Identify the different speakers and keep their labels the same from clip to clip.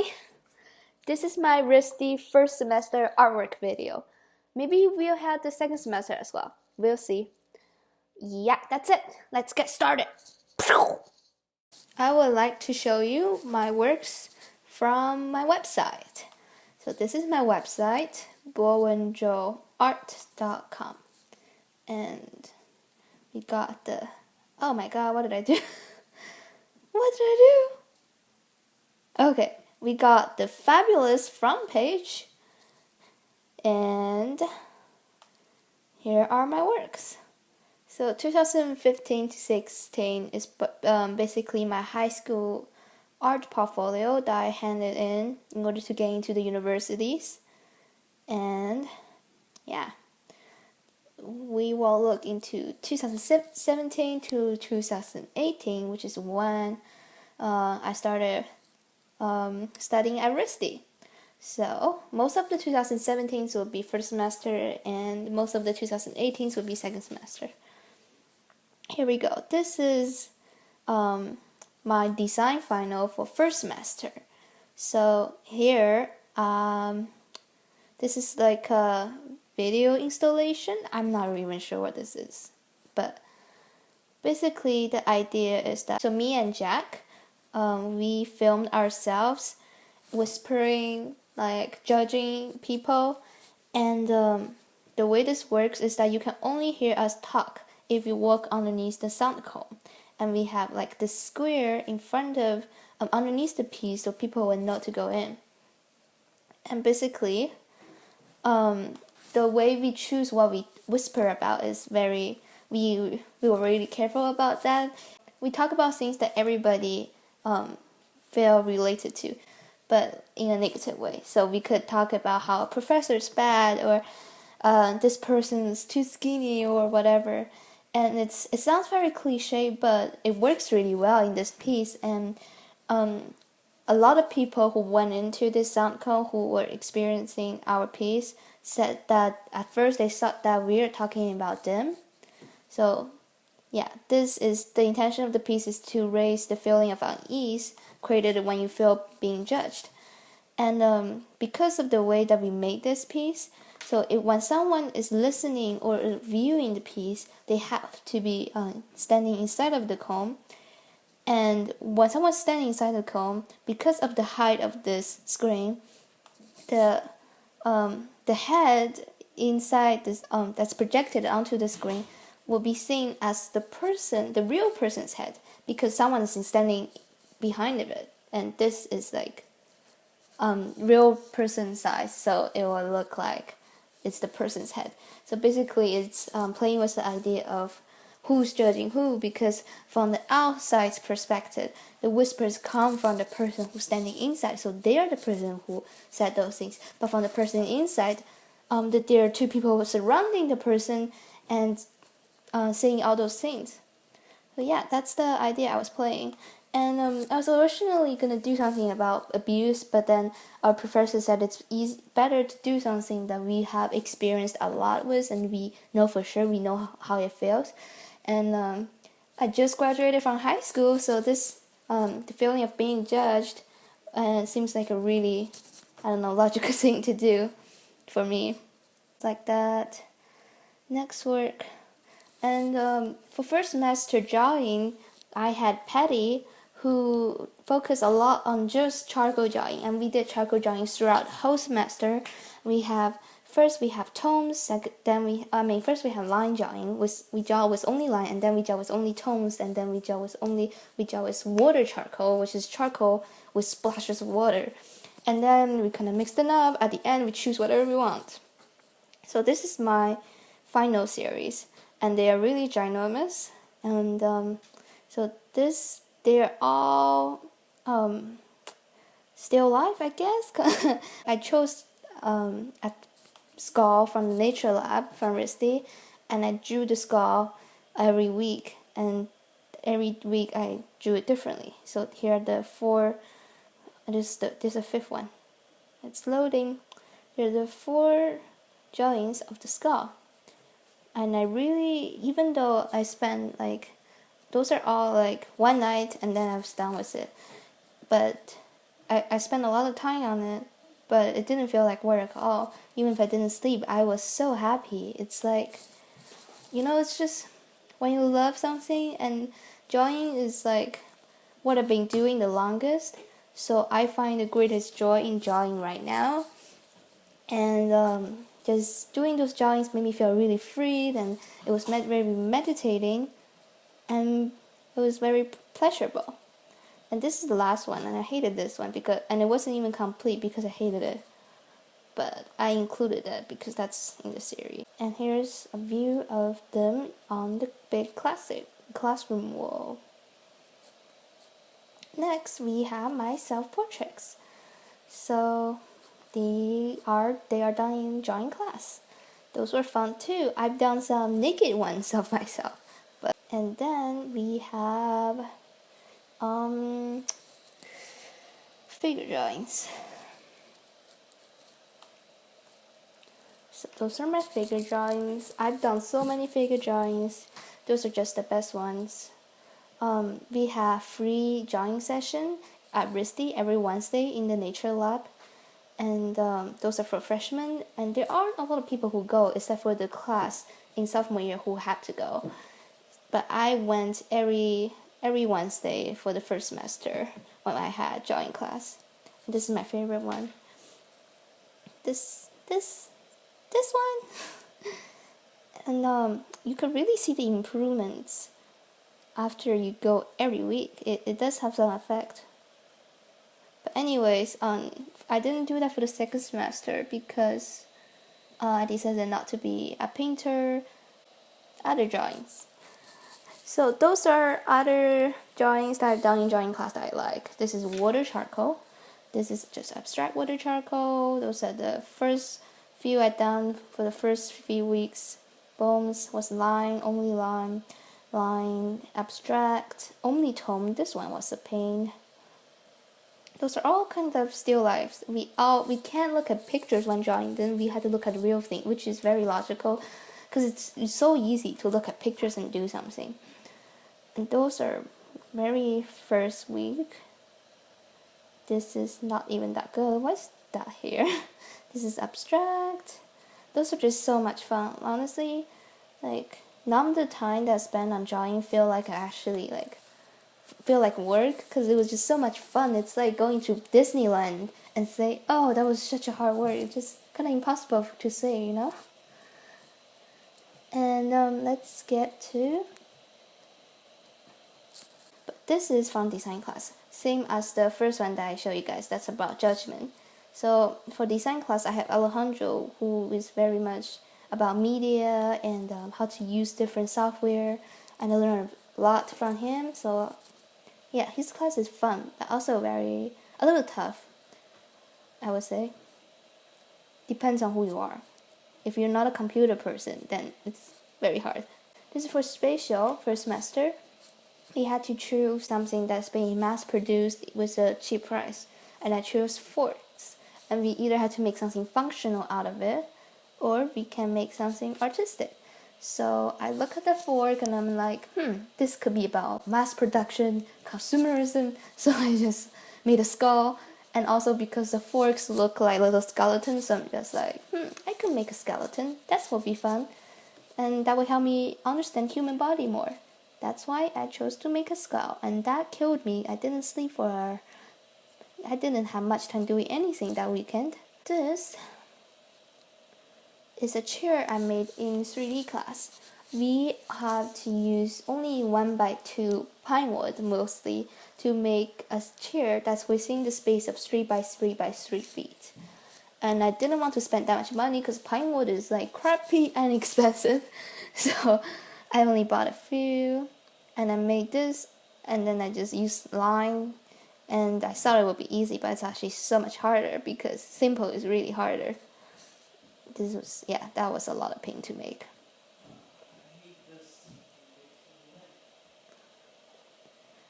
Speaker 1: Hi! This is my RISD first semester artwork video. Maybe we'll have the second semester as well. We'll see. Yeah, that's it. Let's get started. I would like to show you my works from my website. So this is my website, bowenjoart.com. And we got the... Oh my god, what did I do? What did I do? Okay, we got the fabulous front page, and here are my works. So 2015 to 16 is basically my high school art portfolio that I handed in order to get into the universities. And yeah, we will look into 2017 to 2018, which is when I started studying at RISD. So most of the 2017s will be first semester and most of the 2018s will be second semester. Here we go. This is my design final for first semester. So here, this is like a video installation. I'm not even sure what this is, but basically the idea is that, so me and Jack, we filmed ourselves whispering, like judging people, and the way this works is that you can only hear us talk if you walk underneath the sound cone, and we have like this square in front of underneath the piece so people will know to go in. And basically the way we choose what we whisper about is we were really careful about that. We talk about things that everybody feel related to, but in a negative way. So we could talk about how a professor is bad, or this person is too skinny, or whatever. And it sounds very cliche, but it works really well in this piece. And a lot of people who went into this sound cone who were experiencing our piece said that at first they thought that we were talking about them. So yeah, this is the intention of the piece, is to raise the feeling of unease created when you feel being judged. And because of the way that we made this piece, so when someone is listening or viewing the piece, they have to be standing inside of the cone. And when someone's standing inside the cone, because of the height of this screen, the head inside this that's projected onto the screen will be seen as the real person's head, because someone is standing behind of it, and this is like real person size, so it will look like it's the person's head. So basically it's playing with the idea of who's judging who, because from the outside's perspective, the whispers come from the person who's standing inside, so they are the person who said those things. But from the person inside, that there are two people surrounding the person and saying all those things. So yeah, that's the idea I was playing. And I was originally gonna do something about abuse, but then our professor said it's better to do something that we have experienced a lot with, and we know for sure, we know how it feels. And I just graduated from high school, so this the feeling of being judged seems like a really, logical thing to do for me. Like that. Next work. And for first semester drawing, I had Patty, who focused a lot on just charcoal drawing, and we did charcoal drawing throughout the whole semester. First we have tomes, first we have line drawing, we draw with only line, and then we draw with only tomes, and then we draw with water charcoal, which is charcoal with splashes of water. And then we kind of mix them up. At the end, we choose whatever we want. So this is my final series, and they are really ginormous. And so they're all still life, I guess. I chose a skull from the Nature Lab from RISD, and I drew the skull every week, and every week I drew it differently. So here are the four. There's a fifth one. It's loading. Here are the four drawings of the skull, and I really, even though I spent those are all one night and then I was done with it, but I spent a lot of time on it, but it didn't feel like work at all. Even if I didn't sleep, I was so happy. It's like, it's just when you love something, and drawing is like what I've been doing the longest. So I find the greatest joy in drawing right now. And just doing those drawings made me feel really free, and it was very meditating, and it was very pleasurable. And this is the last one, and I hated this one and it wasn't even complete because I hated it. But I included it because that's in the series. And here's a view of them on the big classroom wall. Next, we have my self-portraits. So they are done in drawing class. Those were fun too. I've done some naked ones of myself. And then we have figure drawings. So those are my figure drawings. I've done so many figure drawings. Those are just the best ones. We have free drawing session at RISD every Wednesday in the nature lab. And those are for freshmen. And there aren't a lot of people who go except for the class in sophomore year who had to go. But I went every Wednesday for the first semester when I had drawing class. And this is my favorite one. This one. And you could really see the improvements after you go every week. It does have some effect. But anyways, I didn't do that for the second semester because I decided not to be a painter. Other drawings. So those are other drawings that I've done in drawing class that I like. This is water charcoal. This is just abstract water charcoal. Those are the first few I've done for the first few weeks. Bones was line, only line, abstract, only tone. This one was a paint. Those are all kinds of still lifes. We can't look at pictures when drawing. Then we had to look at the real thing, which is very logical, because it's so easy to look at pictures and do something. And those are very first week. This is not even that good. What's that here? This is abstract. Those are just so much fun. Honestly, like none of the time that I spent on drawing feel like I actually feel like work, because it was just so much fun. It's like going to Disneyland and say, oh, that was such a hard work. It's just kind of impossible to say, And let's get to. But this is from design class, same as the first one that I showed you guys. That's about judgment. So for design class, I have Alejandro, who is very much about media and how to use different software, and I learned a lot from him. So yeah, his class is fun, but also a little tough, I would say. Depends on who you are. If you're not a computer person, then it's very hard. This is for spatial, first semester. We had to choose something that's being mass-produced with a cheap price, and I chose forks. And we either had to make something functional out of it, or we can make something artistic. So I look at the fork and I'm like, this could be about mass production, consumerism. So I just made a skull. And also because the forks look like little skeletons, so I'm just like, I could make a skeleton. That will be fun. And that will help me understand human body more. That's why I chose to make a skull. And that killed me. I didn't sleep I didn't have much time doing anything that weekend. This is a chair I made in 3D class. We have to use only 1x2 pine wood mostly to make a chair that's within the space of 3x3x3 feet. And I didn't want to spend that much money because pine wood is like crappy and expensive. So I only bought a few, and I made this, and then I just used line. And I thought it would be easy, but it's actually so much harder because simple is really harder. That was a lot of pain to make.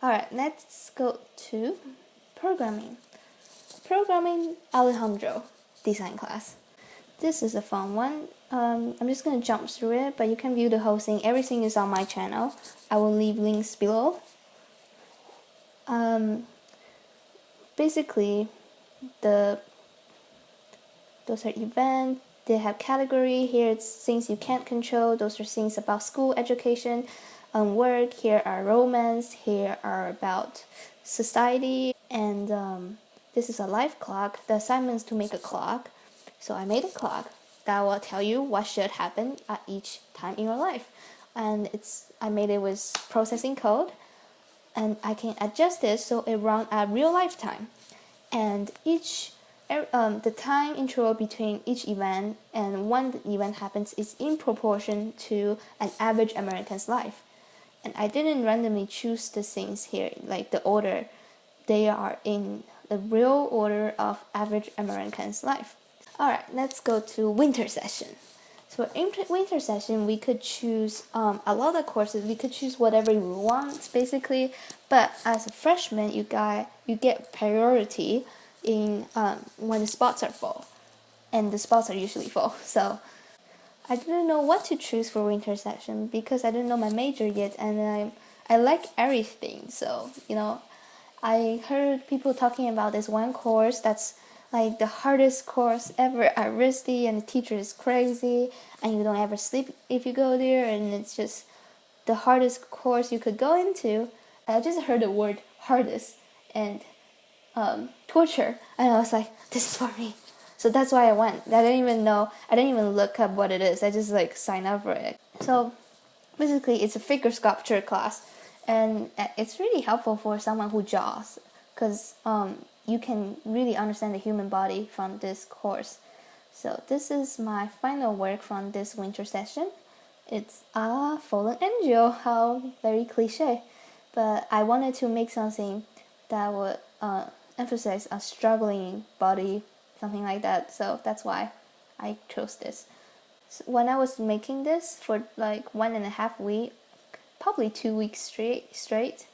Speaker 1: Alright, let's go to programming. Programming Alejandro, design class. This is a fun one. I'm just going to jump through it, but you can view the whole thing. Everything is on my channel. I will leave links below. basically those are events. They have category. Here it's things you can't control. Those are things about school, education, work. Here are romance. Here are about society. And this is a life clock. The assignment is to make a clock. So I made a clock that will tell you what should happen at each time in your life. And I made it with processing code. And I can adjust it so it runs at real life time. And the time interval between each event and when the event happens is in proportion to an average American's life. And I didn't randomly choose the things here, like the order. They are in the real order of average American's life. Alright, let's go to winter session. So in winter session, we could choose a lot of courses. We could choose whatever we want, basically. But as a freshman, you get priority in when the spots are full, and the spots are usually full. So I didn't know what to choose for winter session because I didn't know my major yet, and I like everything. So I heard people talking about this one course that's like the hardest course ever at RISD, and the teacher is crazy, and you don't ever sleep if you go there, and it's just the hardest course you could go into. I just heard the word hardest and torture, and I was like, this is for me. So that's why I went. I didn't even look up what it is. I just signed up for it. So basically, it's a figure sculpture class, and it's really helpful for someone who draws, because you can really understand the human body from this course. So this is my final work from this winter session. It's a fallen angel. How very cliche, but I wanted to make something that would emphasize a struggling body, something like that. So that's why I chose this. So when I was making this for 1.5 weeks, probably 2 weeks straight,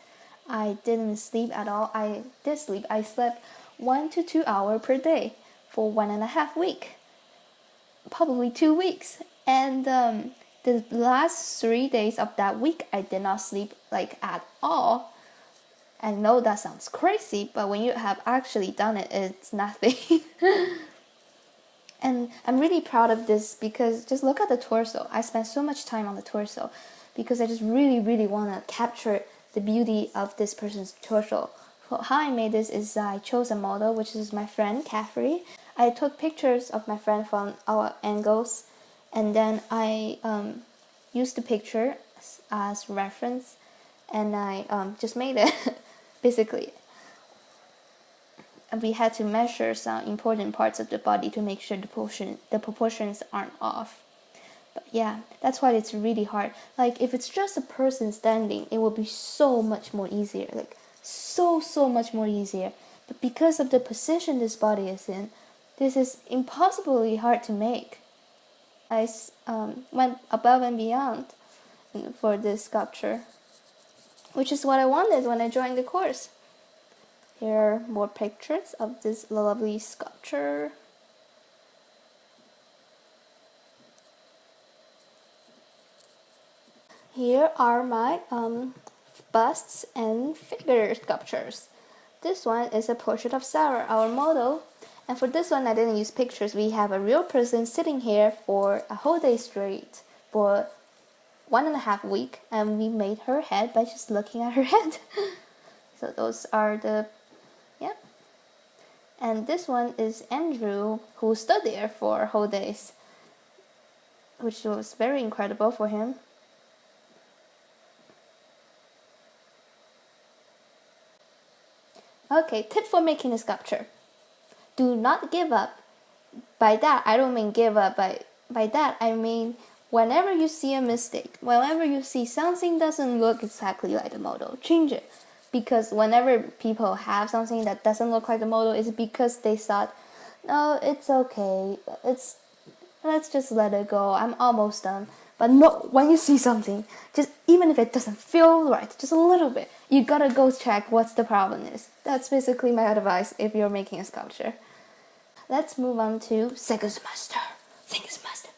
Speaker 1: I didn't sleep at all. I did sleep. I slept 1 to 2 hours per day for 1.5 weeks, probably 2 weeks. And the last 3 days of that week, I did not sleep at all. I know that sounds crazy, but when you have actually done it, it's nothing. And I'm really proud of this because just look at the torso. I spent so much time on the torso because I just really, really want to capture the beauty of this person's torso. So how I made this is I chose a model, which is my friend, Caffrey. I took pictures of my friend from our angles, and then I used the picture as reference, and I just made it, basically. And we had to measure some important parts of the body to make sure the proportions aren't off. But yeah, that's why it's really hard. If it's just a person standing, it will be so much more easier. So much more easier. But because of the position this body is in, this is impossibly hard to make. I went above and beyond for this sculpture, which is what I wanted when I joined the course. Here are more pictures of this lovely sculpture. Here are my busts and figure sculptures. This one is a portrait of Sarah, our model. And for this one, I didn't use pictures. We have a real person sitting here for a whole day straight for 1.5 weeks, and we made her head by just looking at her head. So those are yeah. And this one is Andrew, who stood there for whole days, which was very incredible for him. Okay, tip for making a sculpture. Do not give up. By that, I don't mean give up. By that, I mean whenever you see a mistake, whenever you see something doesn't look exactly like the model, change it. Because whenever people have something that doesn't look like the model, it's because they thought, no, it's okay. Let's just let it go. I'm almost done. But no, when you see something, just even if it doesn't feel right, just a little bit, you gotta go check what's the problem is. That's basically my advice if you're making a sculpture. Let's move on to second semester. Second semester.